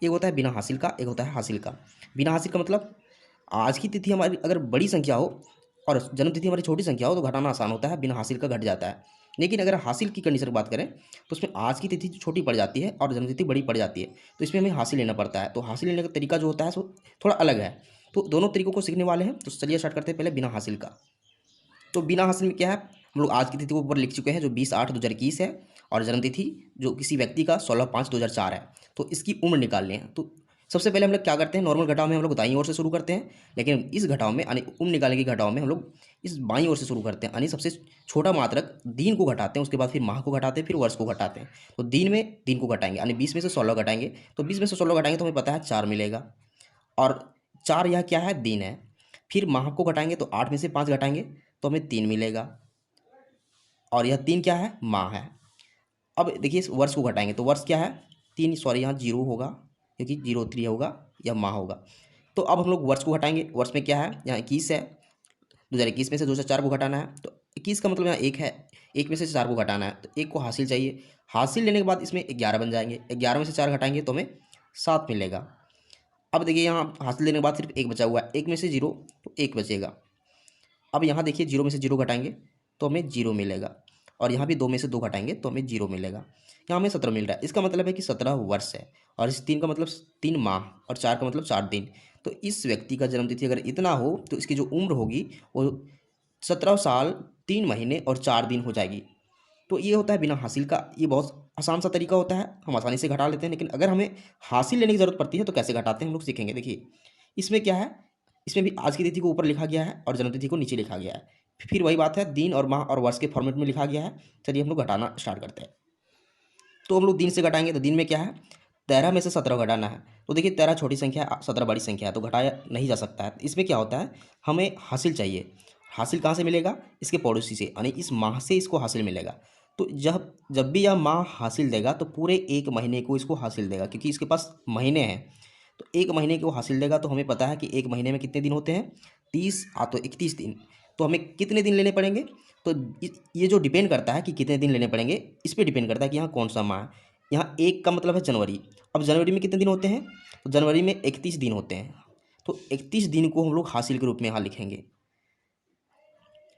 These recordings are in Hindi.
एक होता है बिना हासिल का, एक होता है हासिल का। बिना हासिल का मतलब आज की तिथि हमारी अगर बड़ी संख्या हो और जन्म तिथि हमारी छोटी संख्या हो तो घटाना आसान होता है, बिना हासिल का घट जाता है। लेकिन अगर हासिल की कंडीशन की बात करें तो उसमें आज की तिथि छोटी पड़ जाती है और जन्म तिथि बड़ी पड़ जाती है, तो इसमें हमें हासिल लेना पड़ता है। तो हासिल लेने का तरीका जो होता है सो थोड़ा अलग है। तो दोनों तरीकों को सीखने वाले हैं, तो चलिए स्टार्ट करते हैं पहले बिना हासिल का। तो बिना हासिल में क्या है, हम लोग आज की तिथि को ऊपर लिख चुके हैं जो 20/8/2021 है, और जन्म तिथि जो किसी व्यक्ति का 16/5/2004 है। तो इसकी उम्र निकालनी है। तो सबसे पहले हम लोग क्या करते हैं, नॉर्मल घटाव में हम लोग दाईं ओर से शुरू करते हैं, लेकिन इस घटाव में यानी उम्र निकालने की घटाव में हम लोग इस बाईं ओर से शुरू करते हैं, यानी सबसे छोटा मात्रक दिन को घटाते हैं, उसके बाद फिर माह को घटाते हैं, फिर वर्ष को घटाते हैं। तो दिन को घटाएंगे यानी 20 में से 16 घटाएंगे, तो 20 में से 16 घटाएंगे तो हमें पता है 4 मिलेगा, और 4 यह क्या है, दिन है। फिर माह को घटाएंगे तो 8 में से 5 घटाएंगे तो हमें 3 मिलेगा, और यह 3 क्या है, माह है। अब देखिए इस वर्ष को घटाएंगे तो वर्ष क्या है, 3 सॉरी यहाँ 0 होगा क्योंकि 03 होगा, यह माह होगा। तो अब हम लोग वर्ष को घटाएंगे, वर्ष में क्या है, यहाँ 21 है, 2021 में से 2004 को घटाना है, तो 21 का मतलब यहाँ 1 है, 1 में से 4 को घटाना है, तो 1 को हासिल चाहिए। हासिल लेने के बाद इसमें 11 बन जाएंगे, 11 में से 4 घटाएंगे तो हमें 7 मिलेगा। अब देखिए यहाँ हासिल लेने के बाद सिर्फ 1 बचा हुआ है, 1 में से 0 तो 1 बचेगा। अब यहाँ देखिए 0 में से 0 घटाएंगे तो हमें 0 मिलेगा, और यहाँ भी 2 में से 2 घटाएंगे तो हमें 0 मिलेगा। यहाँ हमें 17 मिल रहा है, इसका मतलब है कि 17 वर्ष है, और इस 3 का मतलब 3 माह, और 4 का मतलब 4 दिन। तो इस व्यक्ति का जन्म तिथि अगर इतना हो तो इसकी जो उम्र होगी वो 17 साल 3 महीने और 4 दिन हो जाएगी। तो ये होता है बिना हासिल का। ये बहुत आसान सा तरीका होता है, हम आसानी से घटा लेते हैं, लेकिन अगर हमें हासिल लेने की ज़रूरत पड़ती है तो कैसे घटाते हैं हम लोग सीखेंगे। देखिए इसमें क्या है, इसमें भी आज की तिथि को ऊपर लिखा गया है और जन्म तिथि को नीचे लिखा गया है, फिर वही बात है, दिन और माह और वर्ष के फॉर्मेट में लिखा गया है। चलिए हम लोग घटाना स्टार्ट करते हैं। तो हम लोग दिन से घटाएंगे, तो दिन में क्या है, 13 में से 17 घटाना है। तो देखिए 13 छोटी संख्या है, 17 बड़ी संख्या है, तो घटाया नहीं जा सकता है। इसमें क्या होता है, हमें हासिल चाहिए। हासिल कहाँ से मिलेगा, इसके पड़ोसी से, यानी इस माह से इसको हासिल मिलेगा। तो जब जब भी यह माह हासिल देगा तो पूरे 1 महीने को इसको हासिल देगा, क्योंकि इसके पास महीने हैं। तो 1 महीने को हासिल देगा, तो हमें पता है कि 1 महीने में कितने दिन होते हैं, 30 तो 31 दिन। तो हमें कितने दिन लेने पड़ेंगे, तो ये जो डिपेंड करता है कि कितने दिन लेने पड़ेंगे, इस पे डिपेंड करता है कि यहाँ कौन सा माह है। यहाँ 1 का मतलब है जनवरी। अब जनवरी में कितने दिन होते हैं, तो जनवरी में 31 दिन होते हैं। तो 31 दिन को हम लोग हासिल के रूप में यहाँ लिखेंगे।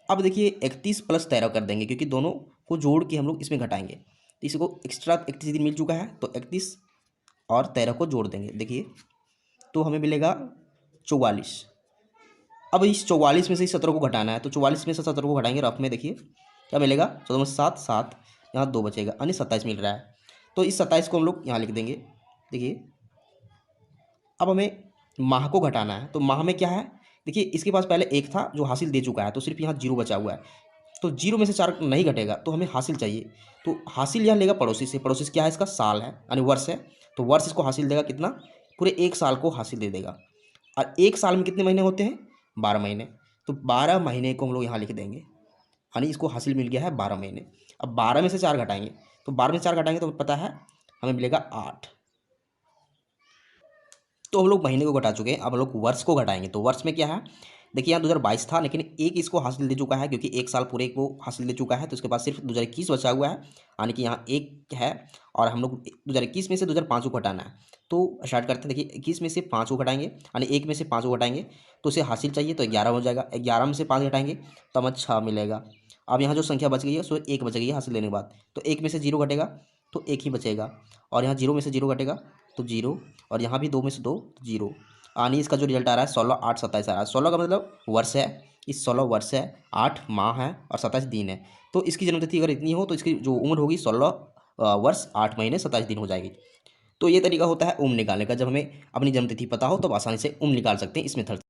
अब देखिए 31 + 13 कर देंगे, क्योंकि दोनों को जोड़ के हम लोग इसमें घटाएंगे, तो इसको एक्स्ट्रा 31 दिन मिल चुका है, तो 31 और 13 को जोड़ देंगे। देखिए तो हमें मिलेगा 44। अब इस 44 में से इस 17 को घटाना है, तो 44 में से 17 को घटाएंगे रफ में, देखिए क्या मिलेगा, 14 में से 7 7, यहाँ 2 बचेगा, यानी 27 मिल रहा है। तो इस 27 को हम लोग यहाँ लिख देंगे। देखिए अब हमें माह को घटाना है, तो माह में क्या है, देखिए इसके पास पहले 1 था जो हासिल दे चुका है, तो सिर्फ यहाँ 0 बचा हुआ है। तो 0 में से 4 नहीं घटेगा, तो हमें हासिल चाहिए। तो हासिल यहाँ लेगा पड़ोसी से, पड़ोसी से क्या है, इसका साल है यानी वर्ष है, तो वर्ष इसको हासिल देगा कितना, पूरे 1 साल को हासिल दे देगा। और 1 साल में कितने महीने होते हैं, 12 महीने। तो 12 महीने को हम लोग यहाँ लिख देंगे, यानी इसको हासिल मिल गया है 12 महीने। अब 12 में से 4 घटाएंगे, तो 12 में से 4 घटाएंगे तो पता है हमें मिलेगा 8। तो हम लोग महीने को घटा चुके हैं, अब हम लोग वर्ष को घटाएंगे। तो वर्ष में क्या है, देखिए यहाँ 2022 था, लेकिन एक इसको हासिल दे चुका है, क्योंकि 1 साल पूरे को हासिल दे चुका है, तो इसके पास सिर्फ 2021 बचा हुआ है, यानी कि यहाँ 1 है। और हम लोग 2021 में से 2005 को घटाना है। तो स्टार्ट करते हैं। देखिए 21 में से 5 को घटाएंगे, यानी 1 में से 5 को घटाएंगे तो उसे हासिल चाहिए, तो 11 हो जाएगा। 11 में से 5 घटाएंगे तो हमें 6 मिलेगा। अब यहाँ जो संख्या बच गई है सो 1 बच गई है हासिल लेने के बाद, तो 1 में से 0 घटेगा तो 1 ही बचेगा, और यहाँ 0 में से 0 घटेगा तो 0, और यहाँ भी 2 में से 2 0, यानी इसका जो रिजल्ट आ रहा है 16 8 27 आ रहा है। 16 का मतलब वर्ष है, इस 16 वर्ष है, 8 माह है और 27 दिन है। तो इसकी जन्मतिथि अगर इतनी हो तो इसकी जो उम्र होगी 16 वर्ष 8 महीने 27 दिन हो जाएगी। तो ये तरीका होता है उम्र निकालने का। जब हमें अपनी जन्मतिथि पता हो तब आसानी से उम्र निकाल सकते हैं इस मेथड से।